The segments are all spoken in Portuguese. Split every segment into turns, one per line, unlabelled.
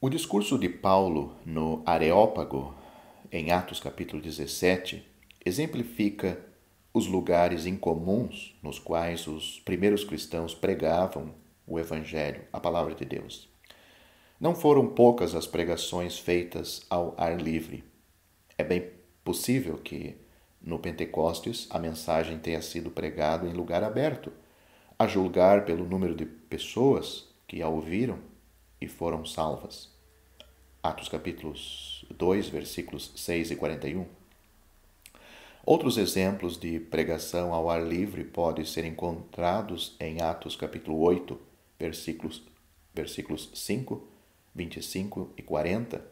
O discurso de Paulo no Areópago, em Atos capítulo 17, exemplifica os lugares incomuns nos quais os primeiros cristãos pregavam o Evangelho, a palavra de Deus. Não foram poucas as pregações feitas ao ar livre. É bem possível que no Pentecostes a mensagem tenha sido pregada em lugar aberto, a julgar pelo número de pessoas que a ouviram e foram salvas. Atos capítulos 2, versículos 6 e 41. Outros exemplos de pregação ao ar livre podem ser encontrados em Atos capítulo 8, versículos 5, 25 e 40,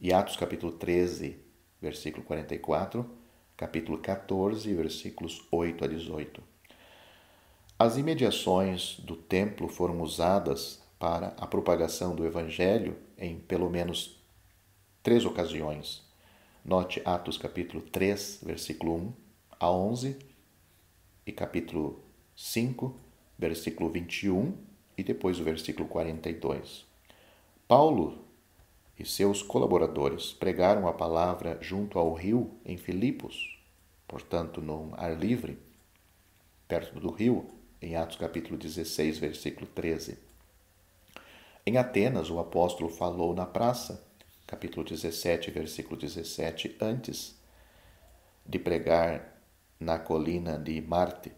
e Atos capítulo 13, versículo 44, capítulo 14, versículos 8 a 18. As imediações do templo foram usadas para a propagação do Evangelho em pelo menos 3 ocasiões. Note Atos capítulo 3, versículo 1 a 11 e capítulo 5, versículo 21 e depois o versículo 42. Paulo e seus colaboradores pregaram a palavra junto ao rio em Filipos, portanto, no ar livre, perto do rio, em Atos capítulo 16, versículo 13. Em Atenas, o apóstolo falou na praça, capítulo 17, versículo 17, antes de pregar na colina de Marte.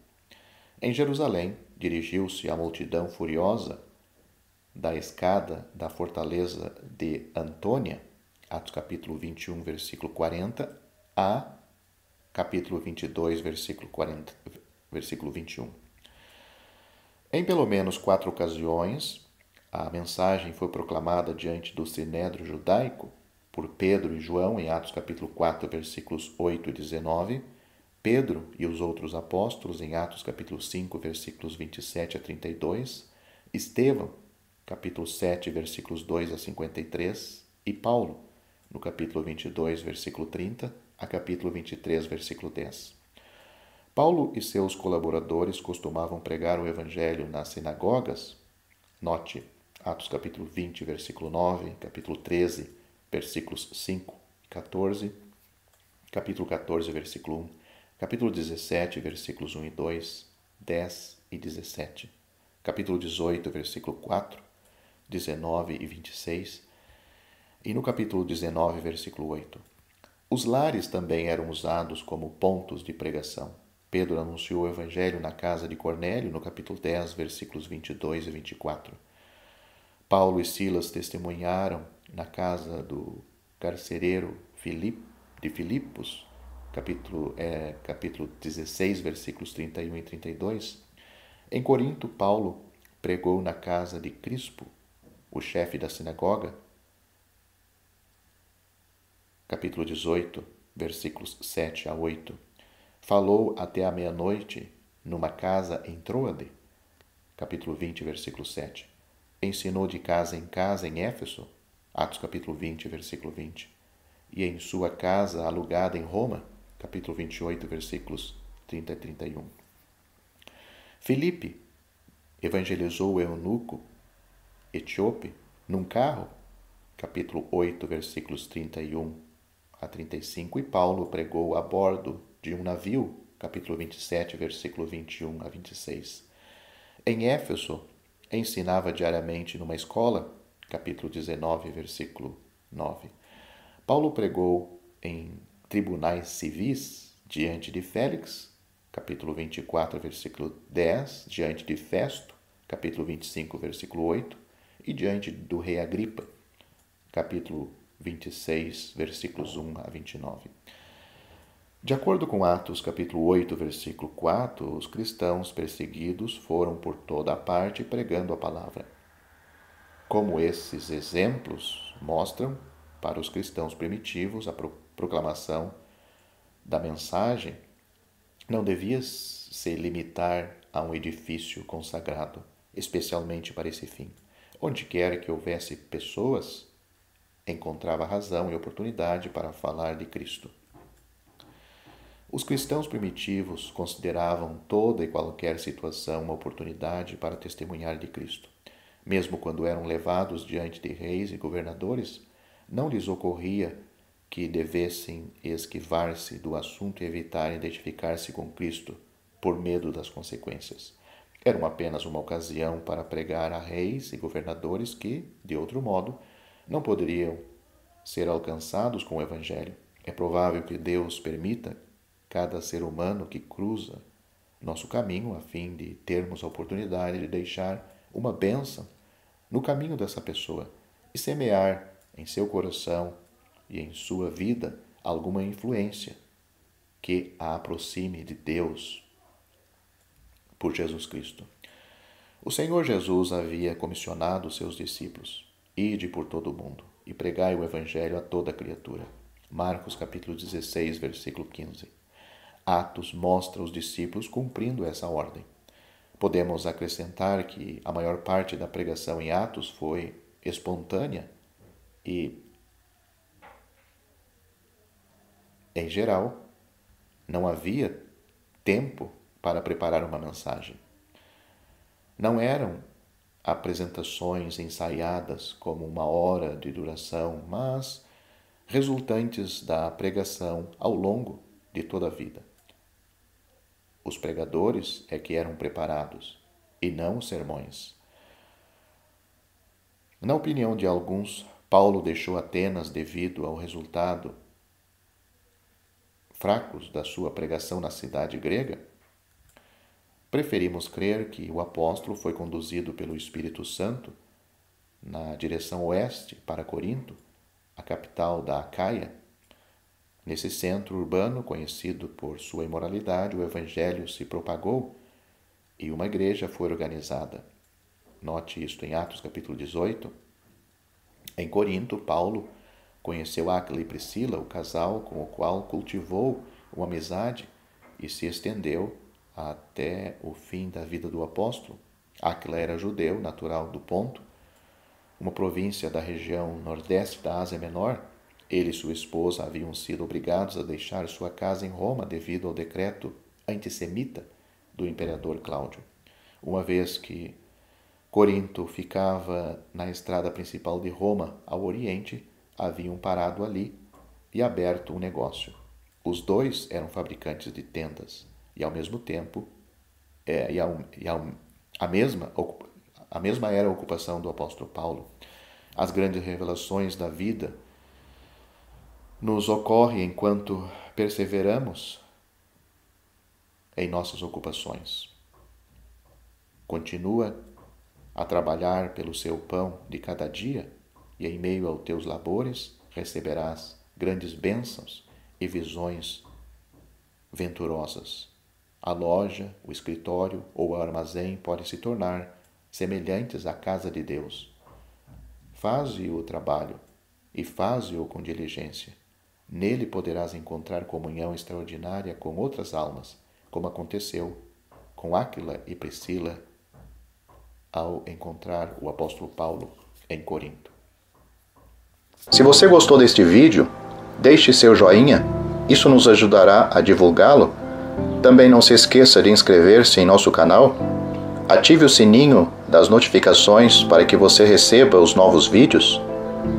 Em Jerusalém, dirigiu-se à multidão furiosa da escada da fortaleza de Antônia, Atos capítulo 21, versículo 40, a capítulo 22, versículo 21. Em pelo menos 4 ocasiões, a mensagem foi proclamada diante do Sinédrio judaico por Pedro e João em Atos capítulo 4, versículos 8 e 19, Pedro e os outros apóstolos em Atos capítulo 5, versículos 27 a 32, Estevão, capítulo 7, versículos 2 a 53, e Paulo, no capítulo 22, versículo 30, a capítulo 23, versículo 10. Paulo e seus colaboradores costumavam pregar o Evangelho nas sinagogas. Note Atos capítulo 20, versículo 9, capítulo 13, versículos 5 e 14, capítulo 14, versículo 1, capítulo 17, versículos 1 e 2, 10 e 17, capítulo 18, versículo 4, 19 e 26, e no capítulo 19, versículo 8. Os lares também eram usados como pontos de pregação. Pedro anunciou o Evangelho na casa de Cornélio, no capítulo 10, versículos 22 e 24. Paulo e Silas testemunharam na casa do carcereiro de Filipos, capítulo 16, versículos 31 e 32. Em Corinto, Paulo pregou na casa de Crispo, o chefe da sinagoga, capítulo 18, versículos 7 a 8. Falou até a meia-noite numa casa em Troade, capítulo 20, versículo 7. Ensinou de casa em Éfeso, Atos capítulo 20, versículo 20. E em sua casa alugada em Roma, capítulo 28, versículos 30 e 31. Filipe evangelizou o eunuco etíope num carro, capítulo 8, versículos 31 a 35, e Paulo pregou a bordo de um navio, capítulo 27, versículo 21 a 26. Em Éfeso, ensinava diariamente numa escola, capítulo 19, versículo 9. Paulo pregou em tribunais civis diante de Félix, capítulo 24, versículo 10, diante de Festo, capítulo 25, versículo 8, e diante do rei Agripa, capítulo 26, versículos 1 a 29. De acordo com Atos capítulo 8, versículo 4, os cristãos perseguidos foram por toda a parte pregando a palavra. Como esses exemplos mostram, para os cristãos primitivos, a proclamação da mensagem não devia se limitar a um edifício consagrado, especialmente para esse fim. Onde quer que houvesse pessoas, encontrava razão e oportunidade para falar de Cristo. Os cristãos primitivos consideravam toda e qualquer situação uma oportunidade para testemunhar de Cristo. Mesmo quando eram levados diante de reis e governadores, não lhes ocorria que devessem esquivar-se do assunto e evitar identificar-se com Cristo por medo das consequências. Era apenas uma ocasião para pregar a reis e governadores que, de outro modo, não poderiam ser alcançados com o Evangelho. É provável que Deus permita cada ser humano que cruza nosso caminho a fim de termos a oportunidade de deixar uma bênção no caminho dessa pessoa e semear em seu coração e em sua vida alguma influência que a aproxime de Deus por Jesus Cristo. O Senhor Jesus havia comissionado seus discípulos: ide por todo o mundo e pregai o Evangelho a toda criatura. Marcos capítulo 16, versículo 15. Atos mostra os discípulos cumprindo essa ordem. Podemos acrescentar que a maior parte da pregação em Atos foi espontânea e, em geral, não havia tempo para preparar uma mensagem. Não eram apresentações ensaiadas como 1 hora de duração, mas resultantes da pregação ao longo de toda a vida. Os pregadores é que eram preparados, e não os sermões. Na opinião de alguns, Paulo deixou Atenas devido ao resultado fracos da sua pregação na cidade grega. Preferimos crer que o apóstolo foi conduzido pelo Espírito Santo na direção oeste para Corinto, a capital da Acaia. Nesse centro urbano, conhecido por sua imoralidade, o Evangelho se propagou e uma igreja foi organizada. Note isto em Atos capítulo 18. Em Corinto, Paulo conheceu Áquila e Priscila, o casal com o qual cultivou uma amizade e se estendeu até o fim da vida do apóstolo. Áquila era judeu, natural do Ponto, uma província da região nordeste da Ásia Menor. Ele e sua esposa haviam sido obrigados a deixar sua casa em Roma devido ao decreto antissemita do imperador Cláudio. Uma vez que Corinto ficava na estrada principal de Roma ao Oriente, haviam parado ali e aberto um negócio. Os dois eram fabricantes de tendas e, ao mesmo tempo, a mesma era a ocupação do apóstolo Paulo. As grandes revelações da vida nos ocorrem enquanto perseveramos em nossas ocupações. Continua a trabalhar pelo seu pão de cada dia e em meio aos teus labores receberás grandes bênçãos e visões venturosas. A loja, o escritório ou o armazém podem se tornar semelhantes à casa de Deus. Faze o trabalho e faze-o com diligência. Nele poderás encontrar comunhão extraordinária com outras almas, como aconteceu com Áquila e Priscila ao encontrar o apóstolo Paulo em Corinto. Se você gostou deste vídeo, deixe seu joinha, isso nos ajudará a divulgá-lo. Também não se esqueça de inscrever-se em nosso canal, ative o sininho das notificações para que você receba os novos vídeos,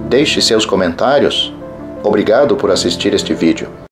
deixe seus comentários. Obrigado por assistir este vídeo.